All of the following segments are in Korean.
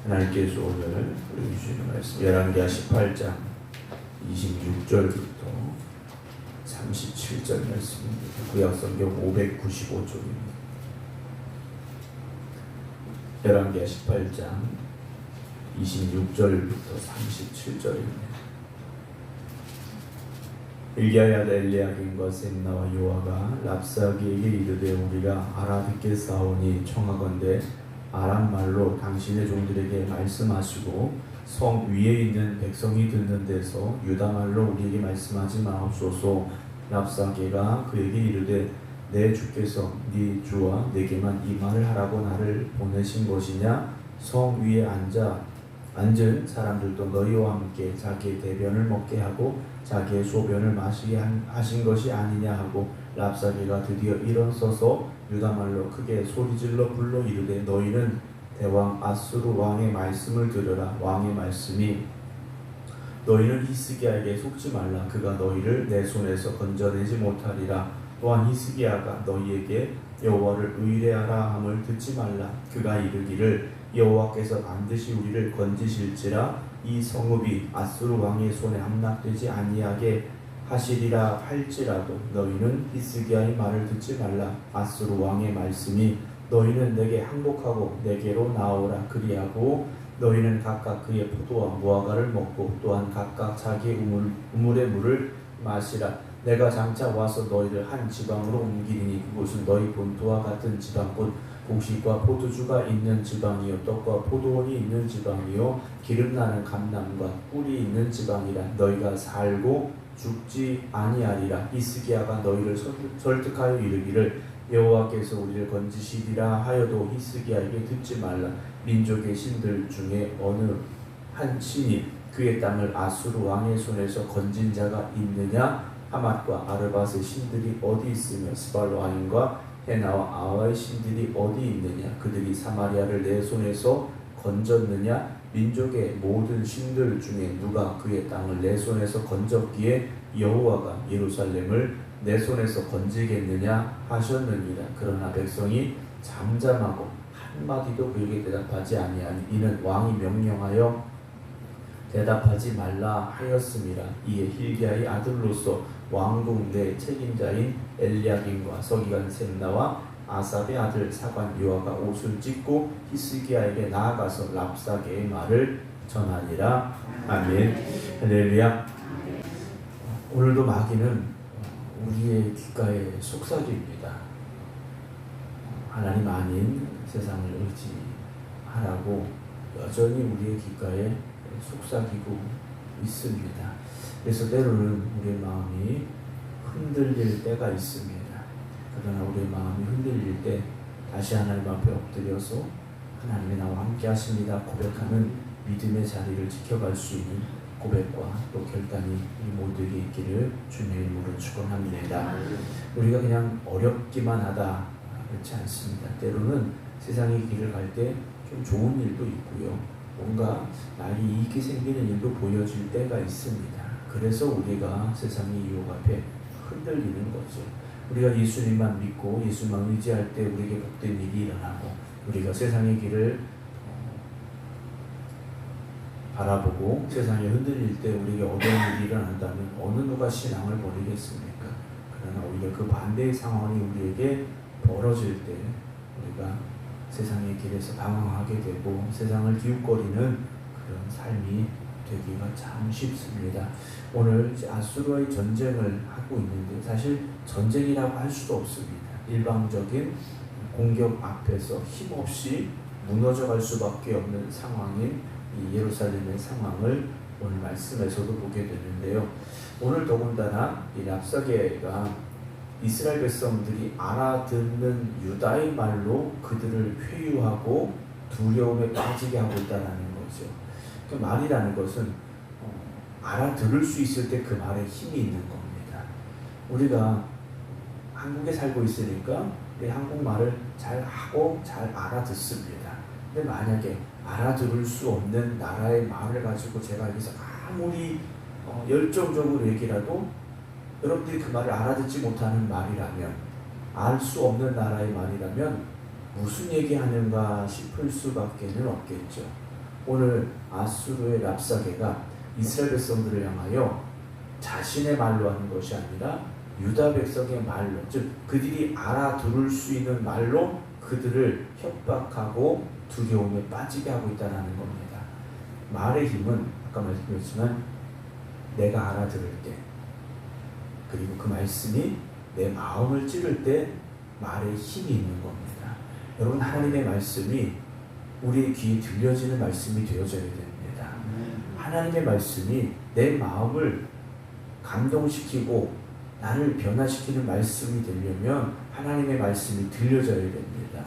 하나님께서 오늘 우리 주시는 말씀 열왕기하 18장 26절부터 37절 말씀입니다. 구약성경 595쪽입니다. 열왕기하 18장 26절부터 37절입니다. 일기야의 아들 엘리야김과 셈나와 요아가 랍사기에게 이르되 우리가 알아듣게 싸우니 청하건대 아람 말로 당신의 종들에게 말씀하시고 성 위에 있는 백성이 듣는 데서 유다 말로 우리에게 말씀하지 마옵소서. 랍사게가 그에게 이르되 내 주께서 네 주와 내게만 이 말을 하라고 나를 보내신 것이냐? 성 위에 앉은 사람들도 너희와 함께 자기의 대변을 먹게 하고 자기의 소변을 마시게 하신 것이 아니냐 하고 랍사게가 드디어 일어서서 유다말로 크게 소리질러 불러 이르되 너희는 대왕 아수르 왕의 말씀을 들으라. 왕의 말씀이 너희는 히스기야에게 속지 말라. 그가 너희를 내 손에서 건져내지 못하리라. 또한 히스기야가 너희에게 여호와를 의뢰하라 함을 듣지 말라. 그가 이르기를 여호와께서 반드시 우리를 건지실지라 이 성읍이 아수르 왕의 손에 함락되지 아니하게 하시리라 할지라도 너희는 히스기야의 말을 듣지 말라. 아수르 왕의 말씀이 너희는 내게 항복하고 내게로 나오라. 그리하고 너희는 각각 그의 포도와 무화과를 먹고 또한 각각 자기의 우물의 물을 마시라. 내가 장차 와서 너희를 한 지방으로 옮기리니 그곳은 너희 본토와 같은 지방 곧 곡식과 포도주가 있는 지방이요 떡과 포도원이 있는 지방이요 기름나는 감람과 꿀이 있는 지방이라. 너희가 살고 죽지 아니하리라. 히스기야가 너희를 설득하여 이르기를 여호와께서 우리를 건지시리라 하여도 히스기야에게 듣지 말라. 민족의 신들 중에 어느 한 신이 그의 땅을 아수르 왕의 손에서 건진 자가 있느냐? 하맛과 아르밧의 신들이 어디 있으며 스발 왕과 헤나와 아와의 신들이 어디 있느냐? 그들이 사마리아를 내 손에서 건졌느냐? 민족의 모든 신들 중에 누가 그의 땅을 내 손에서 건졌기에 여호와가 예루살렘을 내 손에서 건지겠느냐 하셨느니라. 그러나 백성이 잠잠하고 한마디도 그에게 대답하지 아니하니 이는 왕이 명령하여 대답하지 말라 하였음이라. 이에 hil기야의 아들로서 왕궁 내 책임자인 엘리야김과 서기관 셈나와 아삽의 아들 사관 요아가 옷을 찢고 히스기야에게 나아가서 랍사게의 말을 전하니라. 아멘. 할렐루야. 오늘도 마귀는 우리의 귓가에 속삭입니다. 하나님 아닌 세상을 의지하라고 여전히 우리의 귓가에 속삭이고 있습니다. 그래서 때로는 우리의 마음이 흔들릴 때가 있습니다. 그러나 우리의 마음이 흔들릴 때 다시 하나님 앞에 엎드려서 하나님이 나와 함께 하십니다 고백하는 믿음의 자리를 지켜갈 수 있는 고백과 또 결단이 이 모두에게 있기를 주님의 이름으로 축원합니다. 우리가 그냥 어렵기만 하다 그렇지 않습니다. 때로는 세상의 길을 갈 때 좀 좋은 일도 있고요. 뭔가 나에게 이익이 생기는 일도 보여질 때가 있습니다. 그래서 우리가 세상의 유혹 앞에 흔들리는 거죠. 우리가 예수님만 믿고 예수만 의지할 때 우리에게 복된 일이 일어나고 우리가 세상의 길을 바라보고 세상에 흔들릴 때 우리에게 어려운 일이 일어난다면 어느 누가 신앙을 버리겠습니까? 그러나 오히려 그 반대의 상황이 우리에게 벌어질 때 우리가 세상의 길에서 방황하게 되고 세상을 기웃거리는 그런 삶이 되기가 참 쉽습니다. 오늘 아수르와의 전쟁을 하고 있는데 사실 전쟁이라고 할 수도 없습니다. 일방적인 공격 앞에서 힘없이 무너져갈 수밖에 없는 상황인 이 예루살렘의 상황을 오늘 말씀에서도 보게 되는데요. 오늘 더군다나 이 랍사게가 이스라엘 백성들이 알아듣는 유다의 말로 그들을 회유하고 두려움에 빠지게 하고 있다는 거죠. 그 말이라는 것은 알아들을 수 있을 때 그 말에 힘이 있는 겁니다. 우리가 한국에 살고 있으니까 우리 한국말을 잘 하고 잘 알아듣습니다. 근데 만약에 알아들을 수 없는 나라의 말을 가지고 제가 여기서 아무리 열정적으로 얘기라도 여러분들이 그 말을 알아듣지 못하는 말이라면 알 수 없는 나라의 말이라면 무슨 얘기하는가 싶을 수밖에는 없겠죠. 오늘 아수르의 랍사게가 이스라엘 백성들을 향하여 자신의 말로 하는 것이 아니라 유다 백성의 말로, 즉 그들이 알아들을 수 있는 말로 그들을 협박하고 두려움에 빠지게 하고 있다는 겁니다. 말의 힘은 아까 말씀드렸지만 내가 알아들을 때, 그리고 그 말씀이 내 마음을 찌를 때 말에 힘이 있는 겁니다. 여러분, 하나님의 말씀이 우리의 귀에 들려지는 말씀이 되어져야 됩니다. 하나님의 말씀이 내 마음을 감동시키고 나를 변화시키는 말씀이 되려면 하나님의 말씀이 들려져야 됩니다.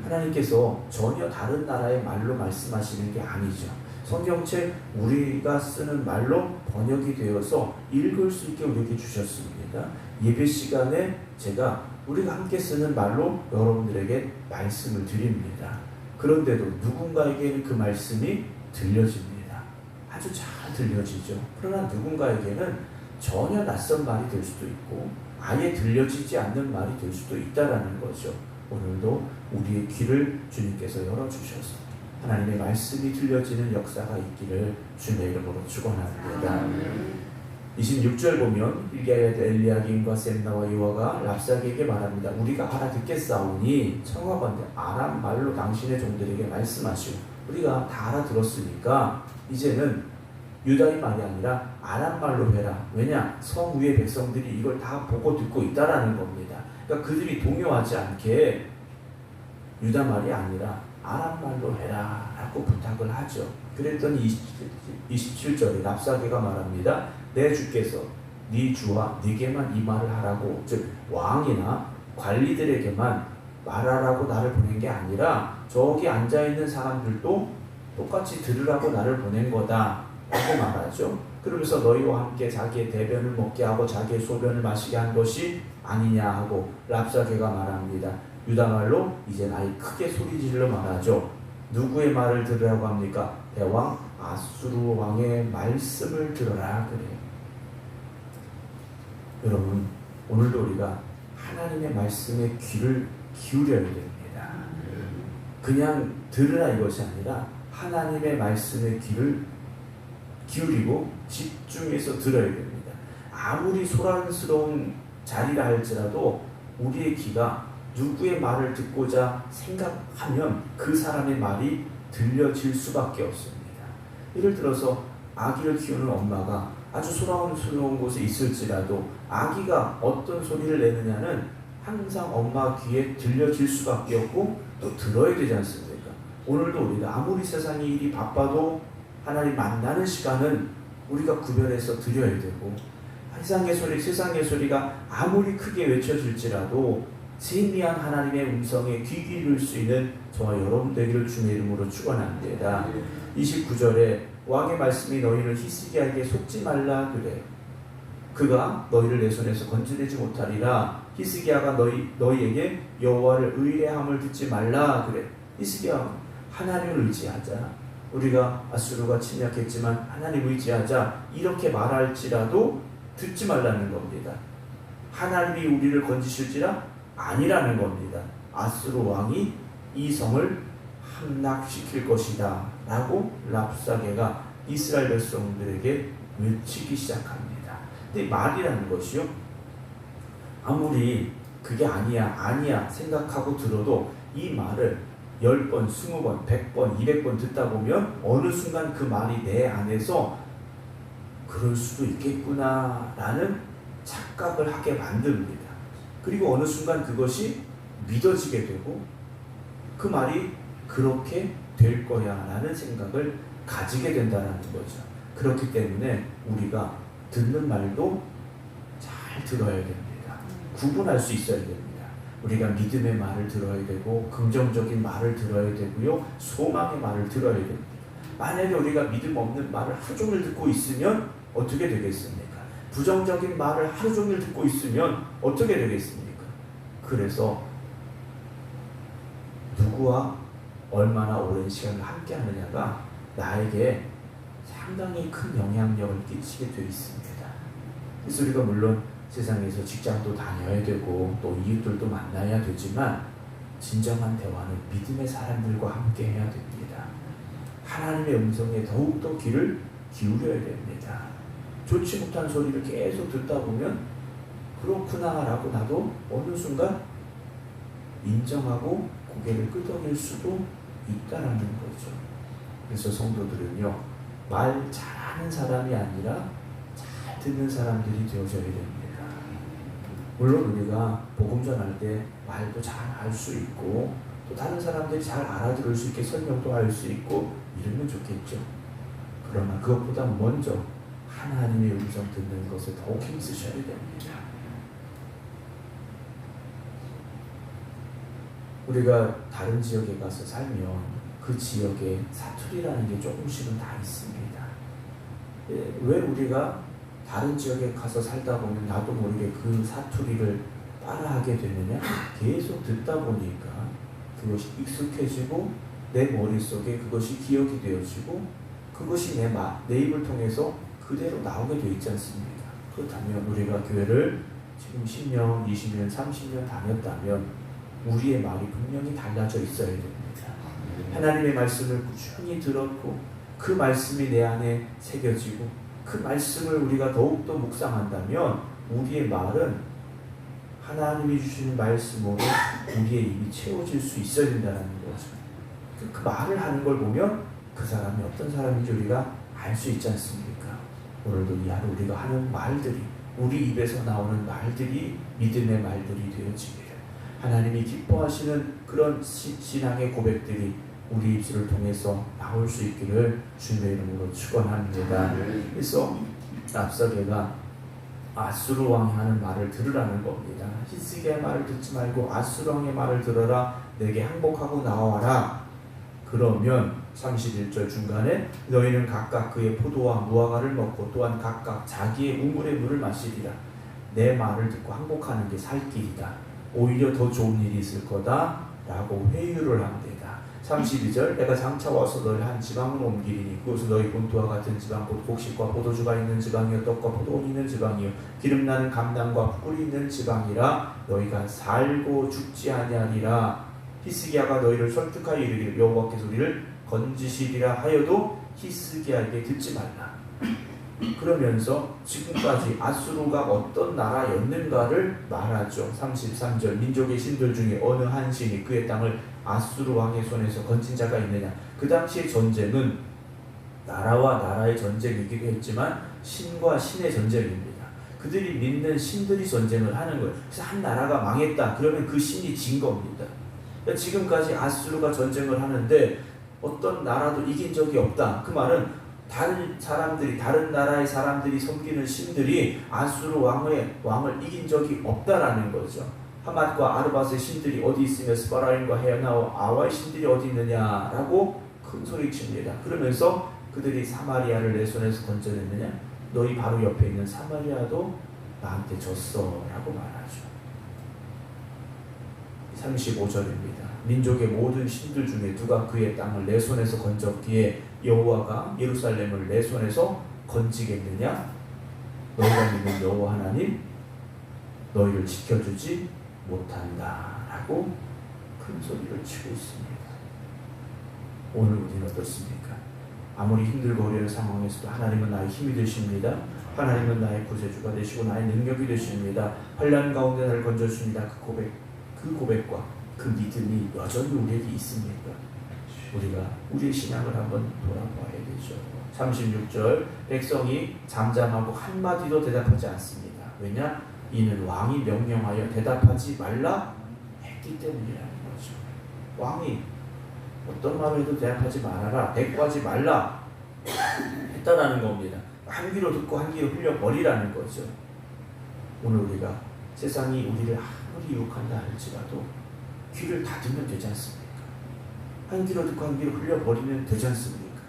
하나님께서 전혀 다른 나라의 말로 말씀하시는 게 아니죠. 성경책 우리가 쓰는 말로 번역이 되어서 읽을 수 있게 우리에게 주셨습니다. 예배 시간에 제가 우리가 함께 쓰는 말로 여러분들에게 말씀을 드립니다. 그런데도 누군가에게는 그 말씀이 들려집니다. 아주 잘 들려지죠. 그러나 누군가에게는 전혀 낯선 말이 될 수도 있고 아예 들려지지 않는 말이 될 수도 있다라는 거죠. 오늘도 우리의 귀를 주님께서 열어주셔서 하나님의 말씀이 들려지는 역사가 있기를 주님의 이름으로 축원합니다. 26절 보면 hilkiah 엘리야김과 셈나와 요아가 랍사게에게 말합니다. 우리가 알아듣겠사오니 청하건대 아람 말로 당신의 종들에게 말씀하시고, 우리가 다 알아들었으니까 이제는 유다의 말이 아니라 아람 말로 해라. 왜냐? 성 위의 백성들이 이걸 다 보고 듣고 있다라는 겁니다. 그러니까 그들이 동요하지 않게 유다 말이 아니라 아람 말로 해라 라고 부탁을 하죠. 그랬더니 27절에 랍사게가 말합니다. 내 주께서 네 주와 네게만 이 말을 하라고, 즉 왕이나 관리들에게만 말하라고 나를 보낸 게 아니라 저기 앉아있는 사람들도 똑같이 들으라고 나를 보낸 거다 라고 말하죠. 그러면서 너희와 함께 자기의 대변을 먹게 하고 자기의 소변을 마시게 한 것이 아니냐 하고 랍사게가 말합니다. 유다말로 이제 나이 크게 소리질러 말하죠. 누구의 말을 들으라고 합니까? 대왕 아수르 왕의 말씀을 들어라 그래요. 여러분, 오늘도 우리가 하나님의 말씀에 귀를 기울여야 됩니다. 그냥 들으라 이것이 아니라 하나님의 말씀에 귀를 기울이고 집중해서 들어야 됩니다. 아무리 소란스러운 자리라 할지라도 우리의 귀가 누구의 말을 듣고자 생각하면 그 사람의 말이 들려질 수밖에 없습니다. 예를 들어서 아기를 키우는 엄마가 아주 소란스러운 곳에 있을지라도 아기가 어떤 소리를 내느냐는 항상 엄마 귀에 들려질 수밖에 없고 또 들어야 되지 않습니까? 오늘도 우리가 아무리 세상의 일이 바빠도 하나님 만나는 시간은 우리가 구별해서 드려야 되고, 세상의 소리가 아무리 크게 외쳐질지라도 세미한 하나님의 음성에 귀 기울일 수 있는 저와 여러분 되기를 주의 이름으로 축원합니다. 29절에 왕의 말씀이 너희를 히스기야에게 속지 말라 그래. 그가 너희를 내 손에서 건져내지 못하리라. 히스기야가 너희에게 여호와를 의뢰함을 듣지 말라 그래. 히스기야, 하나님을 의지하자. 우리가 아수르가 침략했지만 하나님 의지하자 이렇게 말할지라도 듣지 말라는 겁니다. 하나님이 우리를 건지실지라 아니라는 겁니다. 아수르 왕이 이 성을 함락시킬 것이다 라고 랍사게가 이스라엘 백성들에게 외치기 시작합니다. 근데 말이라는 것이요, 아무리 그게 아니야 생각하고 들어도 이 말을 10번, 20번, 100번, 200번 듣다 보면 어느 순간 그 말이 내 안에서 그럴 수도 있겠구나 라는 착각을 하게 만듭니다. 그리고 어느 순간 그것이 믿어지게 되고 그 말이 그렇게 될 거야 라는 생각을 가지게 된다는 거죠. 그렇기 때문에 우리가 듣는 말도 잘 들어야 됩니다. 구분할 수 있어야 됩니다. 우리가 믿음의 말을 들어야 되고 긍정적인 말을 들어야 되고요, 소망의 말을 들어야 됩니다. 만약에 우리가 믿음 없는 말을 하루 종일 듣고 있으면 어떻게 되겠습니까? 부정적인 말을 하루 종일 듣고 있으면 어떻게 되겠습니까? 그래서 누구와 얼마나 오랜 시간을 함께 하느냐가 나에게 상당히 큰 영향력을 끼치게 되어 있습니다. 그래서 우리가 물론 세상에서 직장도 다녀야 되고 또 이웃들도 만나야 되지만 진정한 대화는 믿음의 사람들과 함께 해야 됩니다. 하나님의 음성에 더욱더 귀를 기울여야 됩니다. 좋지 못한 소리를 계속 듣다 보면 그렇구나라고 나도 어느 순간 인정하고 고개를 끄덕일 수도 있다라는 거죠. 그래서 성도들은요, 말 잘하는 사람이 아니라 잘 듣는 사람들이 되어져야 됩니다. 물론 우리가 복음 전할 때 말도 잘 할 수 있고 또 다른 사람들이 잘 알아들을 수 있게 설명도 할 수 있고 이러면 좋겠죠. 그러나 그것보다 먼저 하나님의 음성 듣는 것에 더욱 힘쓰셔야 됩니다. 우리가 다른 지역에 가서 살면 그 지역에 사투리라는 게 조금씩은 다 있습니다. 왜 우리가 다른 지역에 가서 살다 보면 나도 모르게 그 사투리를 따라하게 되느냐? 계속 듣다 보니까 그것이 익숙해지고 내 머릿속에 그것이 기억이 되어지고 그것이 내 입을 통해서 그대로 나오게 되어 있지 않습니까? 그렇다면 우리가 교회를 지금 10년, 20년, 30년 다녔다면 우리의 말이 분명히 달라져 있어야 됩니다. 하나님의 말씀을 꾸준히 들었고 그 말씀이 내 안에 새겨지고 그 말씀을 우리가 더욱더 묵상한다면 우리의 말은 하나님이 주시는 말씀으로 우리의 입이 채워질 수 있어야 된다는 거죠. 그 말을 하는 걸 보면 그 사람이 어떤 사람인지 우리가 알 수 있지 않습니까? 오늘도 이 하루 우리가 하는 말들이 우리 입에서 나오는 말들이 믿음의 말들이 되어지기를 하나님이 기뻐하시는 그런 신앙의 고백들이 우리 입술을 통해서 나올 수 있기를 주님의 이름으로 축원합니다. 그래서 랍사게가 아수르 왕이 하는 말을 들으라는 겁니다. 히스기야의 말을 듣지 말고 아수르 왕의 말을 들어라. 내게 항복하고 나와라. 그러면 31절 중간에 너희는 각각 그의 포도와 무화과를 먹고 또한 각각 자기의 우물의 물을 마시리라. 내 말을 듣고 항복하는 게 살 길이다. 오히려 더 좋은 일이 있을 거다 라고 회유를 합니다. 32절 내가 장차 와서 너를 한 지방으로 옮기리니 그곳은 너희 본토와 같은 지방 곧 곡식과 포도주가 있는 지방이요 떡과 포도원이 있는 지방이요 기름나는 감람과 꿀이 있는 지방이라 너희가 살고 죽지 아니하리라. 히스기야가 너희를 설득하여 이르기를 여호와께서 우리를 건지시리라 하여도 히스기야에게 듣지 말라. 그러면서 지금까지 아수르가 어떤 나라였는가를 말하죠. 33절 민족의 신들 중에 어느 한 신이 그의 땅을 아수르 왕의 손에서 건진 자가 있느냐. 그 당시의 전쟁은 나라와 나라의 전쟁이기도 했지만 신과 신의 전쟁입니다. 그들이 믿는 신들이 전쟁을 하는 거예요. 그래서 한 나라가 망했다 그러면 그 신이 진 겁니다. 그러니까 지금까지 아수르가 전쟁을 하는데 어떤 나라도 이긴 적이 없다. 그 말은 다른 나라의 사람들이 섬기는 신들이 아수르 왕을 이긴 적이 없다라는 거죠. 하맛과 아르밧의 신들이 어디 있으며 스바라임과 헤나와 아와의 신들이 어디 있느냐라고 큰 소리 칩니다. 그러면서 그들이 사마리아를 내 손에서 건져냈느냐? 너희 바로 옆에 있는 사마리아도 나한테 졌어 라고 말하죠. 35절입니다. 민족의 모든 신들 중에 누가 그의 땅을 내 손에서 건졌기에 여호와가 예루살렘을 내 손에서 건지겠느냐? 너희가 믿는 여호와 하나님 너희를 지켜주지 못한다 라고 큰 소리를 치고 있습니다. 오늘 우리는 어떻습니까? 아무리 힘들고 어려운 상황에서도 하나님은 나의 힘이 되십니다. 하나님은 나의 구세주가 되시고 나의 능력이 되십니다. 환난 가운데 나를 건져주십니다. 그 고백과 그 믿음이 여전히 우리에게 있습니까? 우리가 우리의 신앙을 한번 돌아봐야 되죠. 36절 백성이 잠잠하고 한마디도 대답하지 않습니다. 왜냐? 이는 왕이 명령하여 대답하지 말라 했기 때문이라는 거죠. 왕이 어떤 말을 해도 대답하지 말아라, 대꾸하지 말라 했다라는 겁니다. 한 귀로 듣고 한 귀로 흘려버리라는 거죠. 오늘 우리가 세상이 우리를 아무리 유혹한다 할지라도 귀를 닫으면 되지 않습니까? 한 귀로 듣고 한 귀로 흘려버리면 되지 않습니까?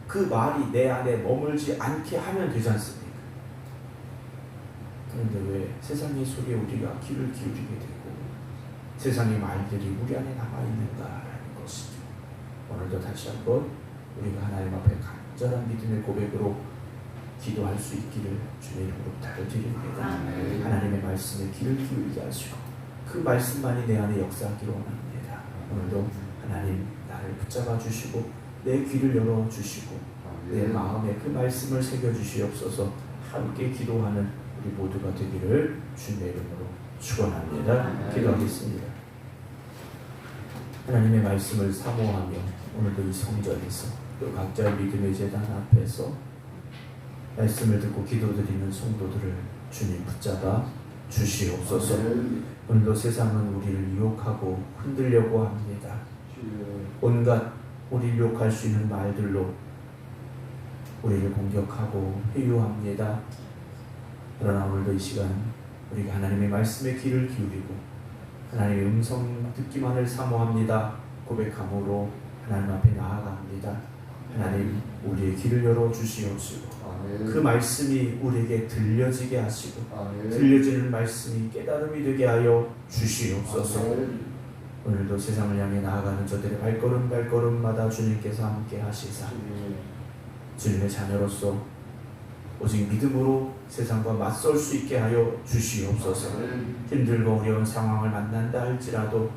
그 말이 내 안에 머물지 않게 하면 되지 않습니까? 그런데 왜 세상의 소리에 우리가 귀를 기울이게 되고 세상의 말들이 우리 안에 남아있는가라는 것이죠. 오늘도 다시 한번 우리가 하나님 앞에 간절한 믿음의 고백으로 기도할 수 있기를 주의 이름으로 부탁드립니다. 하나님의 말씀에 귀를 기울이게 하시고 그 말씀만이 내 안에 역사하기를 원합니다. 오늘도 하나님 나를 붙잡아 주시고 내 귀를 열어주시고 내 마음에 그 말씀을 새겨주시옵소서. 함께 기도하는 우리 모두가 되기를 주님의 이름으로 축원합니다. 기도하겠습니다. 하나님의 말씀을 사모하며 오늘도 이 성전에서 또 각자의 믿음의 제단 앞에서 말씀을 듣고 기도드리는 성도들을 주님 붙잡아 주시옵소서. 오늘도 세상은 우리를 유혹하고 흔들려고 합니다. 온갖 우리를 유혹할 수 있는 말들로 우리를 공격하고 회유합니다. 그러나 오늘도 이 시간 우리가 하나님의 말씀에 귀를 기울이고 하나님의 음성 듣기만을 사모합니다. 고백함으로 하나님 앞에 나아갑니다. 하나님 우리의 귀를 열어주시옵시고 그 말씀이 우리에게 들려지게 하시고 들려지는 말씀이 깨달음이 되게 하여 주시옵소서. 오늘도 세상을 향해 나아가는 저들의 발걸음마다 주님께서 함께 하시사 주님의 자녀로서 오직 믿음으로 세상과 맞설 수 있게 하여 주시옵소서. 힘들고 어려운 상황을 만난다 할지라도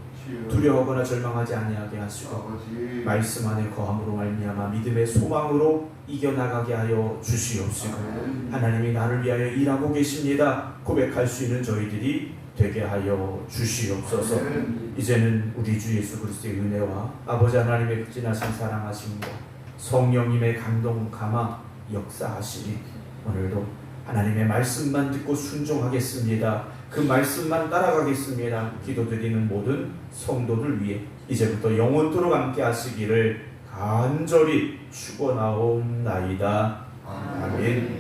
두려워하거나 절망하지 아니하게 하시고 말씀 안에 거함으로 말미암아 믿음의 소망으로 이겨나가게 하여 주시옵시고 하나님이 나를 위하여 일하고 계십니다 고백할 수 있는 저희들이 되게 하여 주시옵소서. 이제는 우리 주 예수 그리스도의 은혜와 아버지 하나님의 극진하신 사랑하심과 성령님의 감동 감화 역사하시니 오늘도 하나님의 말씀만 듣고 순종하겠습니다. 그 말씀만 따라가겠습니다. 기도드리는 모든 성도들 위해 이제부터 영원토록 함께 하시기를 간절히 축원하옵나이다. 아멘.